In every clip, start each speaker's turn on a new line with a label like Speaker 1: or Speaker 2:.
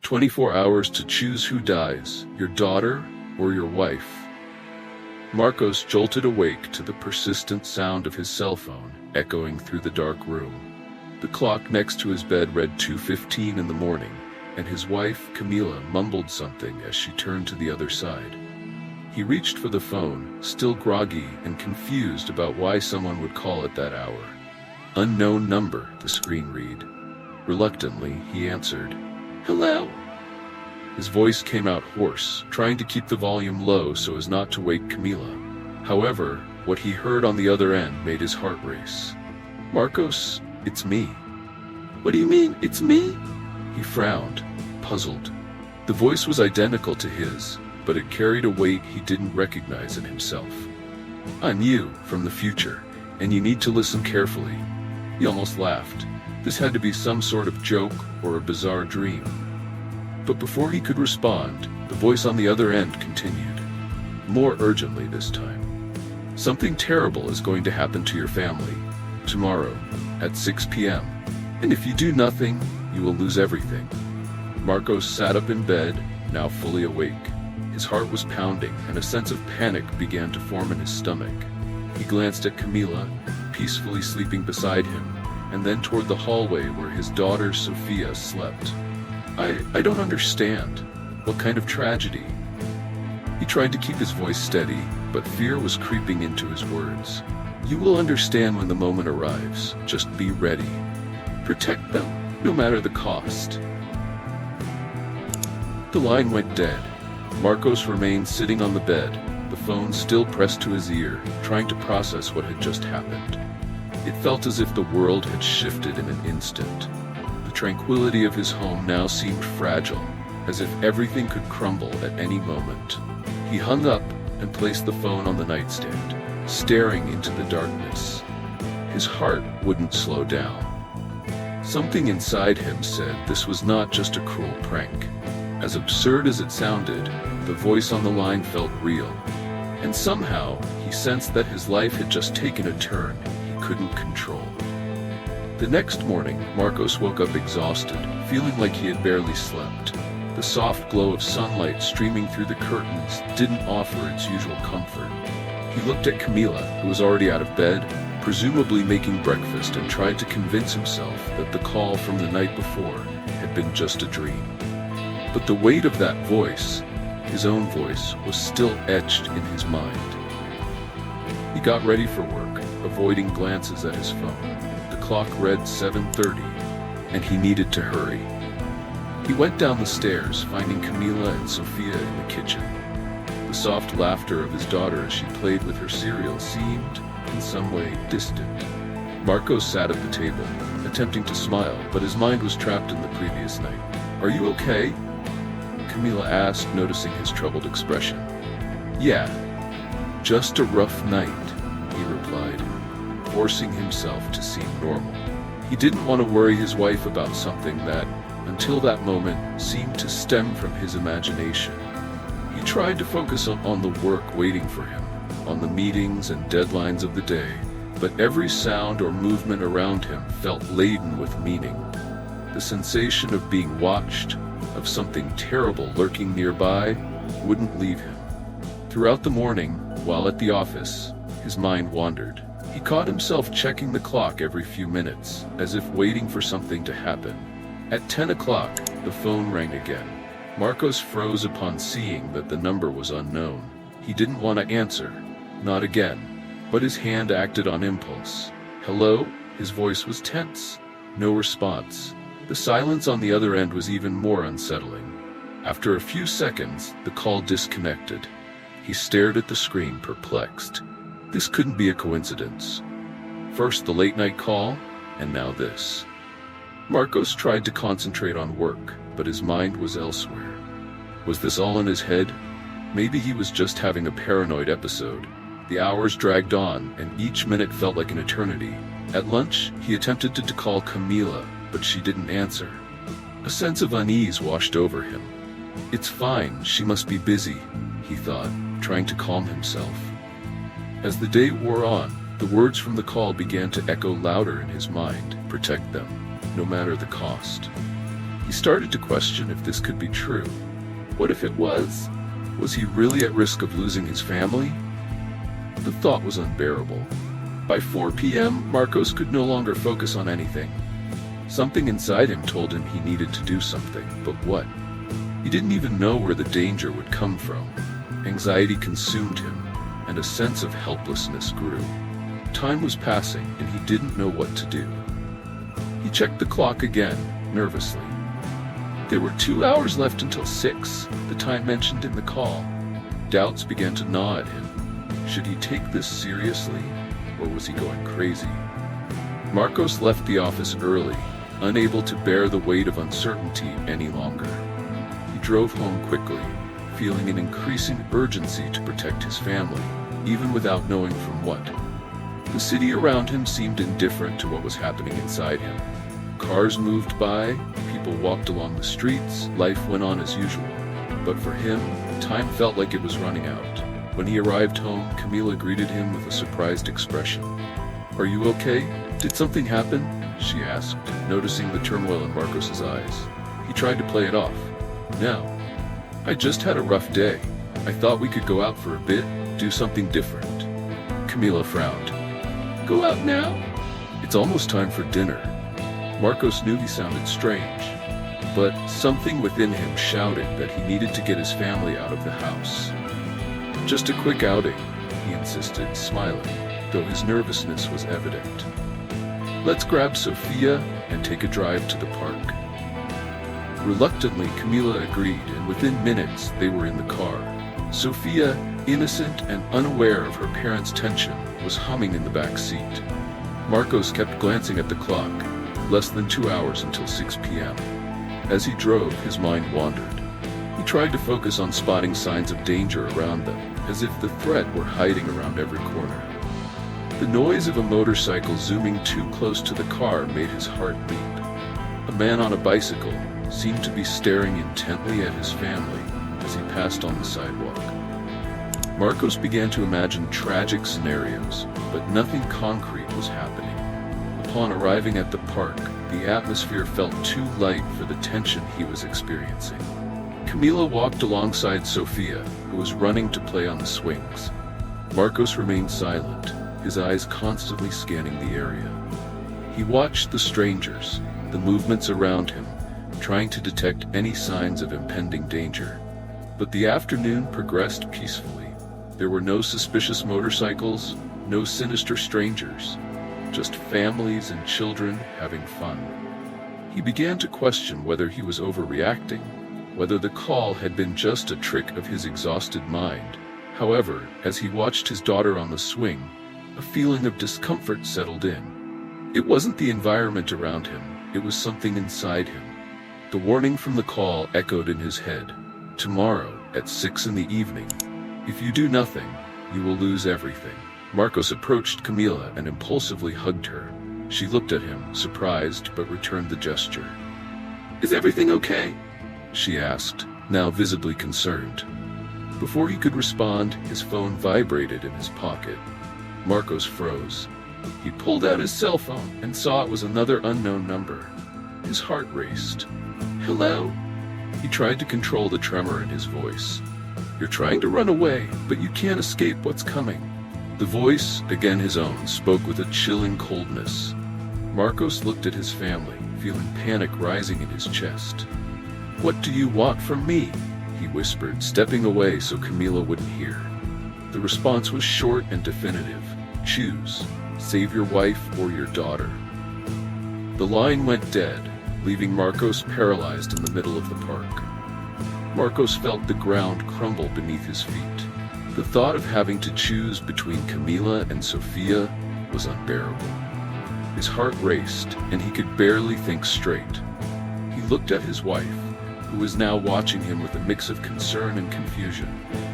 Speaker 1: 24 hours to choose who dies, your daughter or your wife. Marcos jolted awake to the persistent sound of his cell phone echoing through the dark room. The clock next to his bed read 2:15 in the morning, and his wife, Camila, mumbled something as she turned to the other side. He reached for the phone, still groggy and confused about why someone would call at that hour. "Unknown number," the screen read. Reluctantly, he answered. "Hello?" His voice came out hoarse, trying to keep the volume low so as not to wake Camila. However, what he heard on the other end made his heart race. "Marcos, it's me." "What do you mean, it's me?" He frowned, puzzled. The voice was identical to his, but it carried a weight he didn't recognize in himself. "I'm you, from the future, and you need to listen carefully." He almost laughed. This had to be some sort of joke or a bizarre dream. But before he could respond, the voice on the other end continued, more urgently this time. "Something terrible is going to happen to your family, tomorrow, at 6 p.m. And if you do nothing, you will lose everything." Marcos sat up in bed, now fully awake. His heart was pounding, and a sense of panic began to form in his stomach. He glanced at Camila, peacefully sleeping beside him, and then toward the hallway where his daughter Sofia slept. I don't understand. What kind of tragedy?" He tried to keep his voice steady, but fear was creeping into his words. "You will understand when the moment arrives. Just be ready. Protect them, no matter the cost." The line went dead. Marcos remained sitting on the bed, the phone still pressed to his ear, trying to process what had just happened. It felt as if the world had shifted in an instant. The tranquility of his home now seemed fragile, as if everything could crumble at any moment. He hung up and placed the phone on the nightstand, staring into the darkness. His heart wouldn't slow down. Something inside him said this was not just a cruel prank. As absurd as it sounded, the voice on the line felt real, and somehow he sensed that his life had just taken a turn he couldn't control. The next morning, Marcos woke up exhausted, feeling like he had barely slept. The soft glow of sunlight streaming through the curtains didn't offer its usual comfort. He looked at Camila, who was already out of bed, presumably making breakfast, and tried to convince himself that the call from the night before had been just a dream. But the weight of that voice, his own voice, was still etched in his mind. He got ready for work, avoiding glances at his phone. The clock read 7:30, and he needed to hurry. He went down the stairs, finding Camila and Sofia in the kitchen. The soft laughter of his daughter as she played with her cereal seemed, in some way, distant. Marcos sat at the table, attempting to smile, but his mind was trapped in the previous night. "Are you okay?" Camila asked, noticing his troubled expression. "Yeah, just a rough night," he replied, forcing himself to seem normal. He didn't want to worry his wife about something that, until that moment, seemed to stem from his imagination. He tried to focus on the work waiting for him, on the meetings and deadlines of the day, but every sound or movement around him felt laden with meaning. The sensation of being watched, of something terrible lurking nearby, wouldn't leave him. Throughout the morning, while at the office, his mind wandered. He caught himself checking the clock every few minutes, as if waiting for something to happen. At 10 o'clock, the phone rang again. Marcos froze upon seeing that the number was unknown. He didn't want to answer, not again, but his hand acted on impulse. "Hello?" His voice was tense. No response. The silence on the other end was even more unsettling. After a few seconds, the call disconnected. He stared at the screen, perplexed. This couldn't be a coincidence. First the late-night call, and now this. Marcos tried to concentrate on work, but his mind was elsewhere. Was this all in his head? Maybe he was just having a paranoid episode. The hours dragged on, and each minute felt like an eternity. At lunch, he attempted to call Camila, but she didn't answer. A sense of unease washed over him. "It's fine, she must be busy," he thought, trying to calm himself. As the day wore on, the words from the call began to echo louder in his mind. Protect them, no matter the cost. He started to question if this could be true. What if it was? Was he really at risk of losing his family? The thought was unbearable. By 4 p.m., Marcos could no longer focus on anything. Something inside him told him he needed to do something, but what? He didn't even know where the danger would come from. Anxiety consumed him, and a sense of helplessness grew. Time was passing, and he didn't know what to do. He checked the clock again, nervously. There were 2 hours left until 6, the time mentioned in the call. Doubts began to gnaw at him. Should he take this seriously, or was he going crazy? Marcos left the office early, unable to bear the weight of uncertainty any longer. He drove home quickly, feeling an increasing urgency to protect his family, even without knowing from what. The city around him seemed indifferent to what was happening inside him. Cars moved by, people walked along the streets, life went on as usual. But for him, time felt like it was running out. When he arrived home, Camila greeted him with a surprised expression. "Are you okay? Did something happen?" she asked, noticing the turmoil in Marcos's eyes. He tried to play it off. "No. I just had a rough day. I thought we could go out for a bit, do something different." Camila frowned. "Go out now? It's almost time for dinner." Marcos knew he sounded strange, but something within him shouted that he needed to get his family out of the house. "Just a quick outing," he insisted, smiling, though his nervousness was evident. "Let's grab Sophia and take a drive to the park." Reluctantly, Camila agreed, and within minutes they were in the car. Sophia, innocent and unaware of her parents' tension, was humming in the back seat. Marcos kept glancing at the clock. Less than 2 hours until 6 p.m. As he drove, his mind wandered. He tried to focus on spotting signs of danger around them, as if the threat were hiding around every corner. The noise of a motorcycle zooming too close to the car made his heart leap. A man on a bicycle seemed to be staring intently at his family as he passed on the sidewalk. Marcos began to imagine tragic scenarios, but nothing concrete was happening. Upon arriving at the park, the atmosphere felt too light for the tension he was experiencing. Camila walked alongside Sophia, who was running to play on the swings. Marcos remained silent, his eyes constantly scanning the area. He watched the strangers, the movements around him, trying to detect any signs of impending danger. But the afternoon progressed peacefully. There were no suspicious motorcycles, no sinister strangers, just families and children having fun. He began to question whether he was overreacting, whether the call had been just a trick of his exhausted mind. However, as he watched his daughter on the swing, a feeling of discomfort settled in. It wasn't the environment around him, it was something inside him. The warning from the call echoed in his head. "Tomorrow, at 6 in the evening. If you do nothing, you will lose everything." Marcos approached Camila and impulsively hugged her. She looked at him, surprised, but returned the gesture. "Is everything okay?" she asked, now visibly concerned. Before he could respond, his phone vibrated in his pocket. Marcos froze. He pulled out his cell phone and saw it was another unknown number. His heart raced. "Hello?" He tried to control the tremor in his voice. "You're trying to run away, but you can't escape what's coming." The voice, again his own, spoke with a chilling coldness. Marcos looked at his family, feeling panic rising in his chest. "What do you want from me?" he whispered, stepping away so Camila wouldn't hear. The response was short and definitive. "Choose. Save your wife or your daughter." The line went dead, leaving Marcos paralyzed in the middle of the park. Marcos felt the ground crumble beneath his feet. The thought of having to choose between Camila and Sophia was unbearable. His heart raced, and he could barely think straight. He looked at his wife, who was now watching him with a mix of concern and confusion,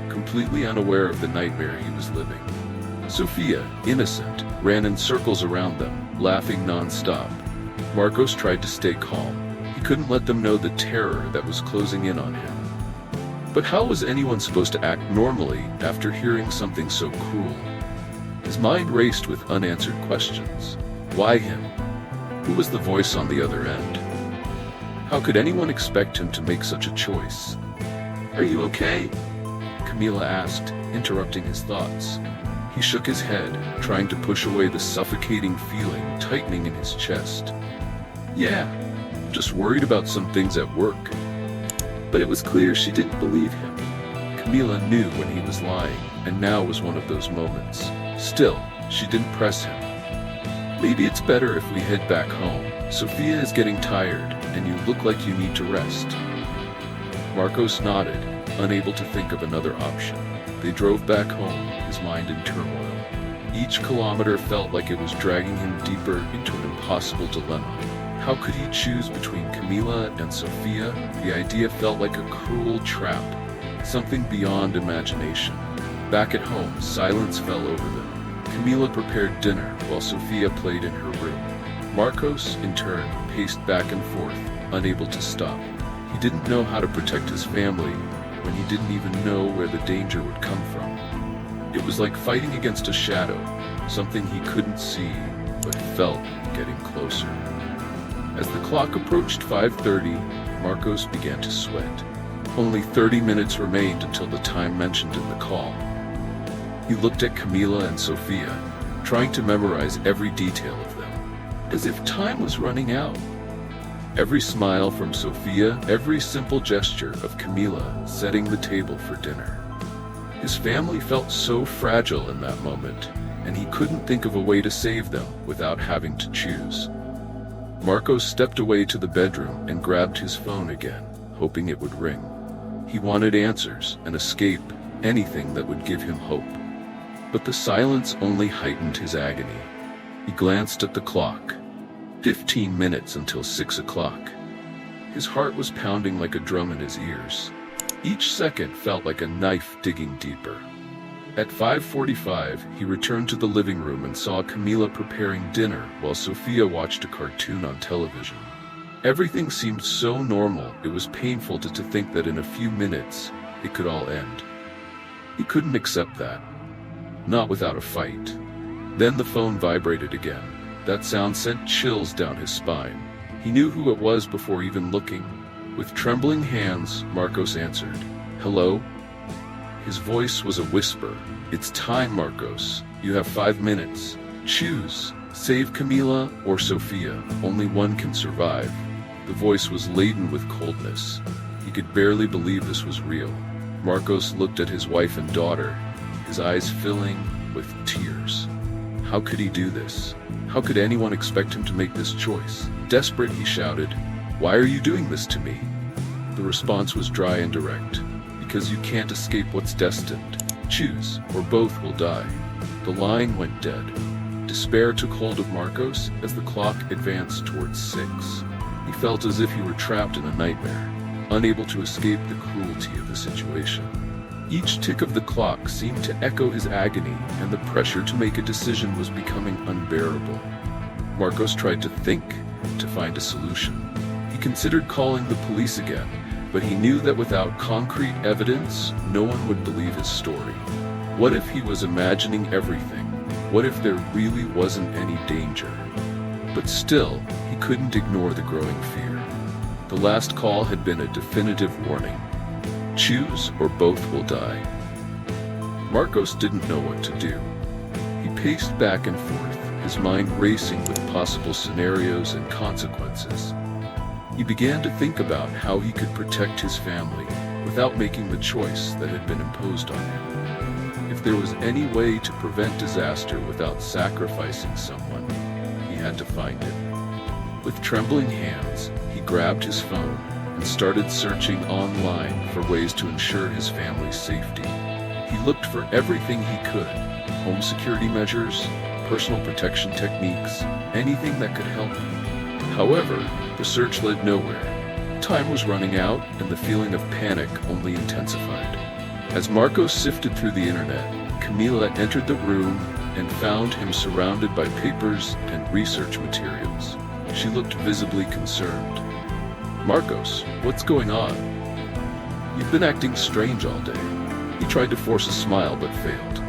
Speaker 1: completely unaware of the nightmare he was living. Sophia, innocent, ran in circles around them, laughing non-stop. Marcos tried to stay calm. He couldn't let them know the terror that was closing in on him. But how was anyone supposed to act normally after hearing something so cruel? His mind raced with unanswered questions. Why him? Who was the voice on the other end? How could anyone expect him to make such a choice? "Are you okay?" Camila asked, interrupting his thoughts. He shook his head, trying to push away the suffocating feeling tightening in his chest. "Yeah, just worried about some things at work." But it was clear she didn't believe him. Camila knew when he was lying, and now was one of those moments. Still, she didn't press him. "Maybe it's better if we head back home. Sophia is getting tired, and you look like you need to rest." Marcos nodded, unable to think of another option. They drove back home, his mind in turmoil. Each kilometer felt like it was dragging him deeper into an impossible dilemma. How could he choose between Camila and Sophia? The idea felt like a cruel trap, something beyond imagination. Back at home, silence fell over them. Camila prepared dinner while Sophia played in her room. Marcos, in turn, paced back and forth, unable to stop. He didn't know how to protect his family when he didn't even know where the danger would come from. It was like fighting against a shadow, something he couldn't see, but felt getting closer. As the clock approached 5:30, Marcos began to sweat. Only 30 minutes remained until the time mentioned in the call. He looked at Camila and Sophia, trying to memorize every detail of them, as if time was running out. Every smile from Sophia, every simple gesture of Camila setting the table for dinner. His family felt so fragile in that moment, and he couldn't think of a way to save them without having to choose. Marcos stepped away to the bedroom and grabbed his phone again, hoping it would ring. He wanted answers, an escape, anything that would give him hope. But the silence only heightened his agony. He glanced at the clock. 15 minutes until 6 o'clock. His heart was pounding like a drum in his ears. Each second felt like a knife digging deeper. At 5:45, he returned to the living room and saw Camila preparing dinner while Sophia watched a cartoon on television. Everything seemed so normal, it was painful to think that in a few minutes, it could all end. He couldn't accept that. Not without a fight. Then the phone vibrated again. That sound sent chills down his spine. He knew who it was before even looking. With trembling hands, Marcos answered. "Hello?" His voice was a whisper. "It's time, Marcos. You have 5 minutes. Choose. Save Camila or Sophia. Only one can survive." The voice was laden with coldness. He could barely believe this was real. Marcos looked at his wife and daughter, his eyes filling with tears. How could he do this? How could anyone expect him to make this choice? Desperate, he shouted, "Why are you doing this to me?" The response was dry and direct. "Because you can't escape what's destined. Choose, or both will die." The line went dead. Despair took hold of Marcos as the clock advanced towards 6. He felt as if he were trapped in a nightmare, unable to escape the cruelty of the situation. Each tick of the clock seemed to echo his agony, and the pressure to make a decision was becoming unbearable. Marcos tried to think, to find a solution. He considered calling the police again, but he knew that without concrete evidence, no one would believe his story. What if he was imagining everything? What if there really wasn't any danger? But still, he couldn't ignore the growing fear. The last call had been a definitive warning. Choose or both will die. Marcos didn't know what to do. He paced back and forth, his mind racing with possible scenarios and consequences. He began to think about how he could protect his family without making the choice that had been imposed on him. If there was any way to prevent disaster without sacrificing someone, he had to find it. With trembling hands, he grabbed his phone and started searching online for ways to ensure his family's safety. He looked for everything he could, home security measures, personal protection techniques, anything that could help him. However, the search led nowhere. Time was running out, and the feeling of panic only intensified. As Marcos sifted through the internet, Camila entered the room and found him surrounded by papers and research materials. She looked visibly concerned. "Marcos, what's going on? You've been acting strange all day." He tried to force a smile but failed.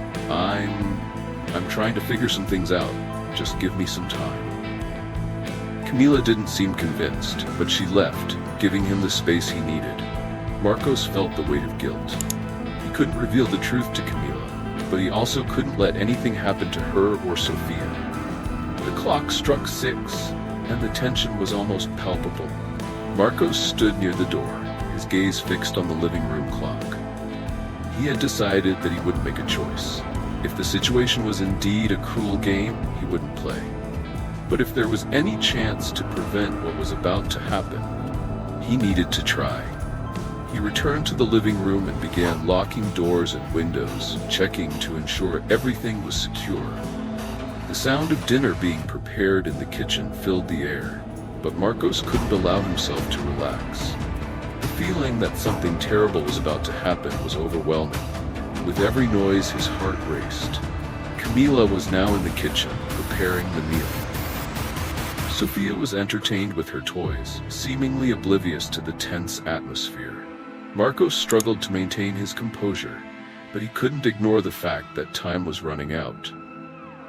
Speaker 1: I'm trying to figure some things out. Just give me some time." Camila didn't seem convinced, but she left, giving him the space he needed. Marcos felt the weight of guilt. He couldn't reveal the truth to Camila, but he also couldn't let anything happen to her or Sophia. The clock struck 6, and the tension was almost palpable. Marcos stood near the door, his gaze fixed on the living room clock. He had decided that he wouldn't make a choice. If the situation was indeed a cruel game, he wouldn't play. But if there was any chance to prevent what was about to happen, he needed to try. He returned to the living room and began locking doors and windows, checking to ensure everything was secure. The sound of dinner being prepared in the kitchen filled the air, but Marcos couldn't allow himself to relax. The feeling that something terrible was about to happen was overwhelming. With every noise, his heart raced. Camila was now in the kitchen, preparing the meal. Sophia was entertained with her toys, seemingly oblivious to the tense atmosphere. Marcos struggled to maintain his composure, but he couldn't ignore the fact that time was running out.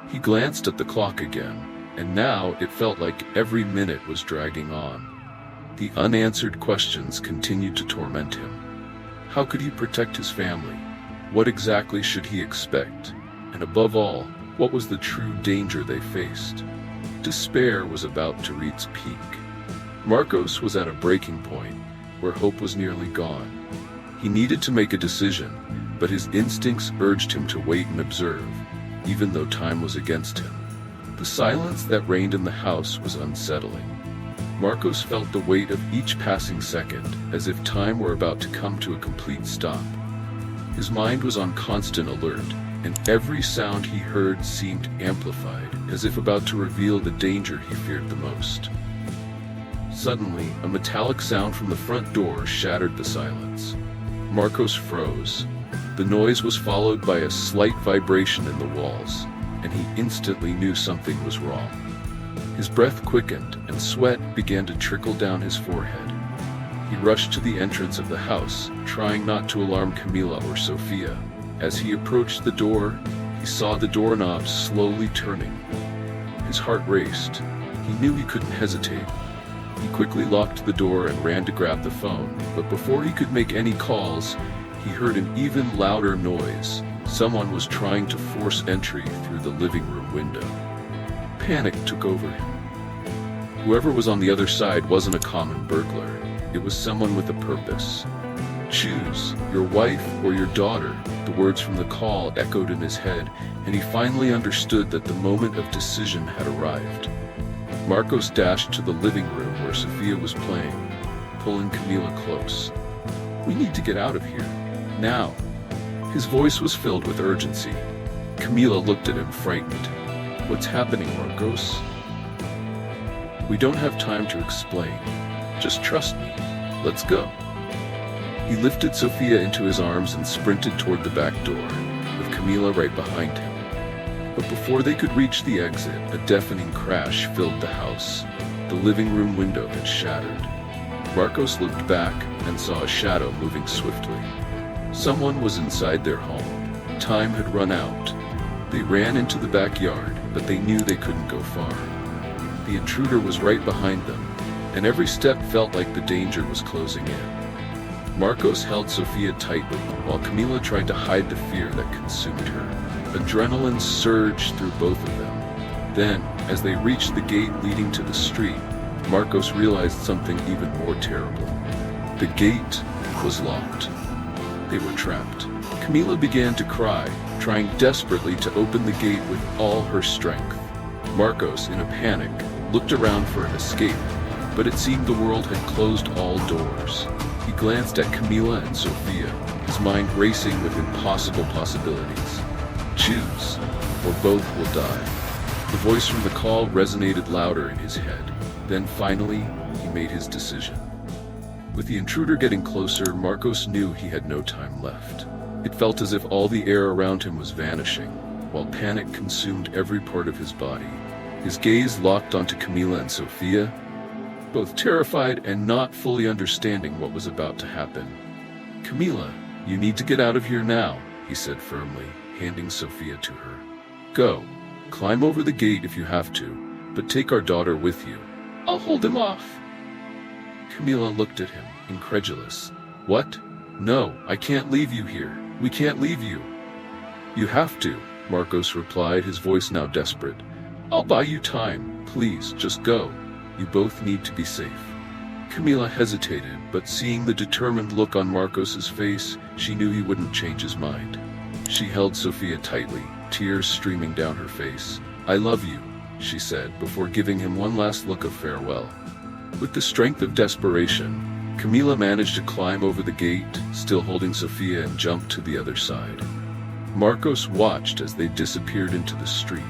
Speaker 1: He glanced at the clock again, and now it felt like every minute was dragging on. The unanswered questions continued to torment him. How could he protect his family? What exactly should he expect? And above all, what was the true danger they faced? Despair was about to reach its peak. Marcos was at a breaking point, where hope was nearly gone. He needed to make a decision, but his instincts urged him to wait and observe, even though time was against him. The silence that reigned in the house was unsettling. Marcos felt the weight of each passing second, as if time were about to come to a complete stop. His mind was on constant alert, and every sound he heard seemed amplified, as if about to reveal the danger he feared the most. Suddenly, a metallic sound from the front door shattered the silence. Marcos froze. The noise was followed by a slight vibration in the walls, and he instantly knew something was wrong. His breath quickened, and sweat began to trickle down his forehead. He rushed to the entrance of the house, trying not to alarm Camila or Sophia. As he approached the door, he saw the doorknob slowly turning. His heart raced. He knew he couldn't hesitate. He quickly locked the door and ran to grab the phone, but before he could make any calls, he heard an even louder noise. Someone was trying to force entry through the living room window. Panic took over him. Whoever was on the other side wasn't a common burglar. It was someone with a purpose. Choose your wife or your daughter. The words from the call echoed in his head, and he finally understood that the moment of decision had arrived. Marcos dashed to the living room where Sophia was playing, pulling Camila close. "We need to get out of here, now." His voice was filled with urgency. Camila looked at him, frightened. "What's happening, Marcos?" "We don't have time to explain. Just trust me. Let's go." He lifted Sophia into his arms and sprinted toward the back door, with Camila right behind him. But before they could reach the exit, a deafening crash filled the house. The living room window had shattered. Marcos looked back and saw a shadow moving swiftly. Someone was inside their home. Time had run out. They ran into the backyard, but they knew they couldn't go far. The intruder was right behind them, and every step felt like the danger was closing in. Marcos held Sophia tightly, while Camila tried to hide the fear that consumed her. Adrenaline surged through both of them. Then, as they reached the gate leading to the street, Marcos realized something even more terrible. The gate was locked. They were trapped. Camila began to cry, trying desperately to open the gate with all her strength. Marcos, in a panic, looked around for an escape, but it seemed the world had closed all doors. He glanced at Camila and Sophia, his mind racing with impossible possibilities. "Choose, or both will die." The voice from the call resonated louder in his head. Then finally, he made his decision. With the intruder getting closer, Marcos knew he had no time left. It felt as if all the air around him was vanishing, while panic consumed every part of his body. His gaze locked onto Camila and Sophia, both terrified and not fully understanding what was about to happen. "Camila, you need to get out of here now," he said firmly, handing Sophia to her. "Go, climb over the gate if you have to, but take our daughter with you." I'll hold him off. Camilla looked at him, incredulous. What? No, I can't leave you here. We can't leave you. You have to, Marcos replied, his voice now desperate. I'll buy you time. Please, just go. You both need to be safe. Camilla hesitated, but seeing the determined look on Marcos's face, she knew he wouldn't change his mind. She held Sofia tightly, tears streaming down her face. I love you, she said, before giving him one last look of farewell. With the strength of desperation, Camilla managed to climb over the gate, still holding Sofia, and jumped to the other side. Marcos watched as they disappeared into the street.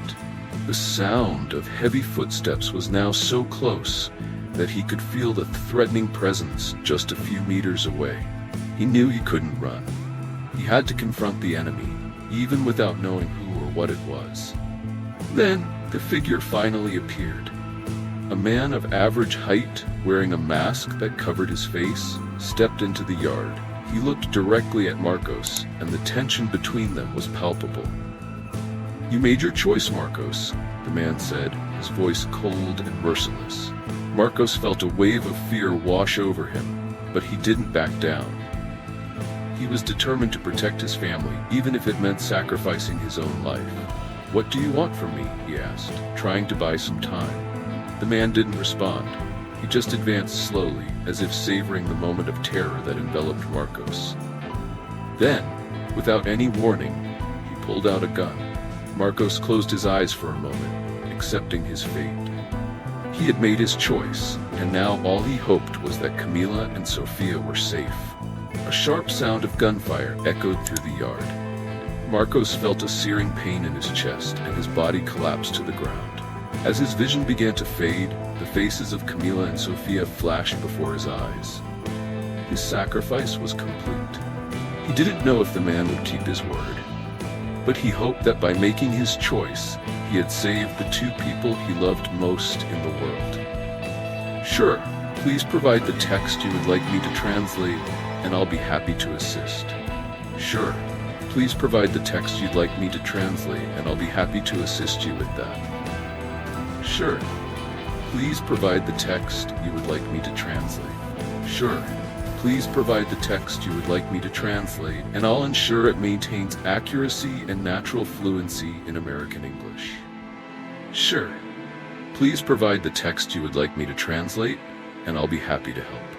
Speaker 1: The sound of heavy footsteps was now so close that he could feel the threatening presence just a few meters away. He knew he couldn't run. He had to confront the enemy, even without knowing who or what it was. Then, the figure finally appeared. A man of average height, wearing a mask that covered his face, stepped into the yard. He looked directly at Marcos, and the tension between them was palpable. You made your choice, Marcos, the man said, his voice cold and merciless. Marcos felt a wave of fear wash over him, but he didn't back down. He was determined to protect his family, even if it meant sacrificing his own life. What do you want from me? He asked, trying to buy some time. The man didn't respond. He just advanced slowly, as if savoring the moment of terror that enveloped Marcos. Then, without any warning, he pulled out a gun. Marcos closed his eyes for a moment, accepting his fate. He had made his choice, and now all he hoped was that Camilla and Sofia were safe. A sharp sound of gunfire echoed through the yard. Marcos felt a searing pain in his chest, and his body collapsed to the ground. As his vision began to fade, the faces of Camilla and Sofia flashed before his eyes. His sacrifice was complete. He didn't know if the man would keep his word, but he hoped that by making his choice, he had saved the two people he loved most in the world. Sure, please provide the text you would like me to translate, and I'll be happy to assist. Sure, please provide the text you'd like me to translate, and I'll be happy to assist you with that. Sure, please provide the text you would like me to translate. Sure. Please provide the text you would like me to translate, and I'll ensure it maintains accuracy and natural fluency in American English. Sure. Please provide the text you would like me to translate, and I'll be happy to help.